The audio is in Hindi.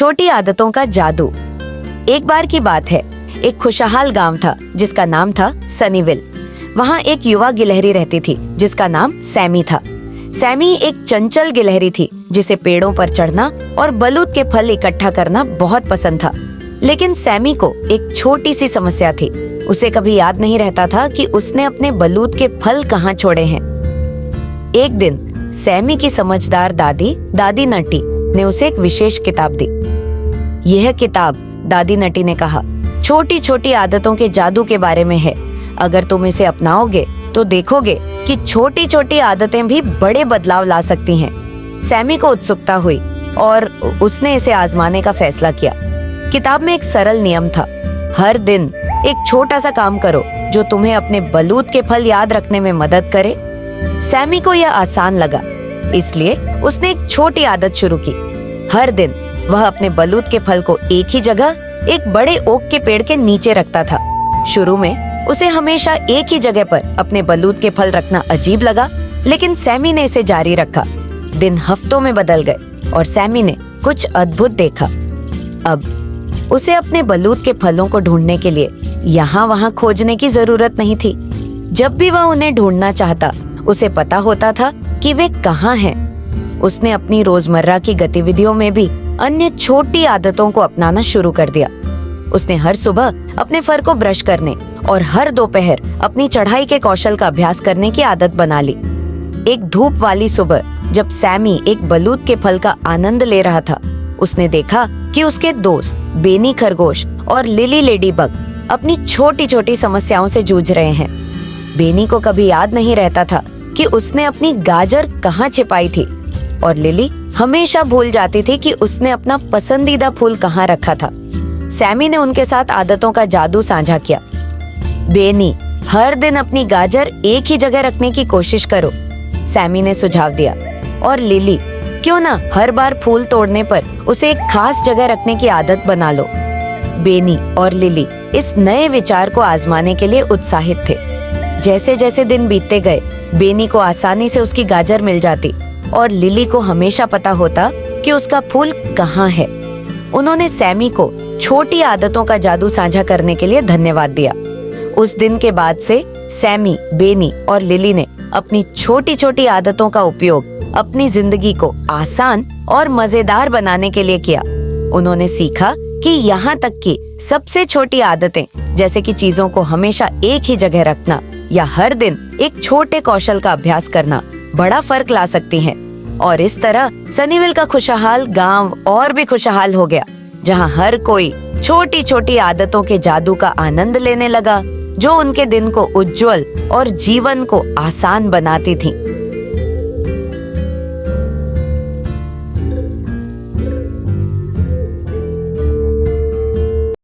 छोटी आदतों का जादू। एक बार की बात है, एक खुशहाल गांव था जिसका नाम था सनीविल। वहाँ एक युवा गिलहरी रहती थी जिसका नाम सैमी था। सैमी एक चंचल गिलहरी थी जिसे पेड़ों पर चढ़ना और बलूत के फल इकट्ठा करना बहुत पसंद था। लेकिन सैमी को एक छोटी सी समस्या थी। उसे कभी याद नहीं रहता था कि उसने अपने बलूत के फल कहाँ छोड़े हैं। एक दिन सैमी की समझदार दादी नटी ने उसे एक विशेष किताब दी। यह किताब, दादी नटी ने कहा, छोटी छोटी आदतों के जादू के बारे में है। अगर तुम इसे अपनाओगे तो देखोगे कि छोटी छोटी आदतें भी बड़े बदलाव ला सकती हैं। सैमी को उत्सुकता हुई और उसने इसे आजमाने का फैसला किया। किताब में एक सरल नियम था, हर दिन एक छोटा सा काम करो जो तुम्हें अपने बलूत के फल याद रखने में मदद करे। सैमी को यह आसान लगा, इसलिए उसने एक छोटी आदत शुरू की। हर दिन वह अपने बलूत के फल को एक ही जगह एक बड़े ओक के पेड़ के नीचे रखता था। शुरू में उसे हमेशा एक ही जगह पर अपने बलूत के फल रखना अजीब लगा, लेकिन सैमी ने इसे जारी रखा। दिन हफ्तों में बदल गए और सैमी ने कुछ अद्भुत देखा। अब उसे अपने बलूत के फलों को ढूंढने के लिए यहाँ वहाँ खोजने की जरूरत नहीं थी। जब भी वह उन्हें ढूंढना चाहता, उसे पता होता था कि वे कहाँ हैं। उसने अपनी रोजमर्रा की गतिविधियों में भी अन्य छोटी आदतों को अपनाना शुरू कर दिया। उसने हर सुबह अपने फर को ब्रश करने और हर दोपहर अपनी चढ़ाई के कौशल का अभ्यास करने की आदत बना ली। एक धूप वाली सुबह जब सैमी एक बलूत के फल का आनंद ले रहा था, उसने देखा कि उसके दोस्त बेनी खरगोश और लिली लेडीबग अपनी छोटी छोटी समस्याओं से जूझ रहे हैं। बेनी को कभी याद नहीं रहता था कि उसने अपनी गाजर कहाँ छिपाई थी, और लिली हमेशा भूल जाती थी कि उसने अपना पसंदीदा फूल कहाँ रखा था। सैमी ने उनके साथ आदतों का जादू साझा किया। बेनी, हर दिन अपनी गाजर एक ही जगह रखने की कोशिश करो, सैमी ने सुझाव दिया। और लिली, क्यों ना हर बार फूल तोड़ने पर उसे एक खास जगह रखने की आदत बना लो। बेनी और लिली इस नए विचार को आजमाने के लिए उत्साहित थे। जैसे जैसे दिन बीतते गए, बेनी को आसानी से उसकी गाजर मिल जाती और लिली को हमेशा पता होता कि उसका फूल कहाँ है। उन्होंने सैमी को छोटी आदतों का जादू साझा करने के लिए धन्यवाद दिया। उस दिन के बाद से सैमी, बेनी और लिली ने अपनी छोटी छोटी आदतों का उपयोग अपनी जिंदगी को आसान और मजेदार बनाने के लिए किया। उन्होंने सीखा कि यहाँ तक कि सबसे छोटी आदतें, जैसे कि चीजों को हमेशा एक ही जगह रखना या हर दिन एक छोटे कौशल का अभ्यास करना, बड़ा फर्क ला सकती हैं। और इस तरह सनीविल का खुशहाल गांव और भी खुशहाल हो गया, जहां हर कोई छोटी छोटी आदतों के जादू का आनंद लेने लगा, जो उनके दिन को उज्जवल और जीवन को आसान बनाती थीं।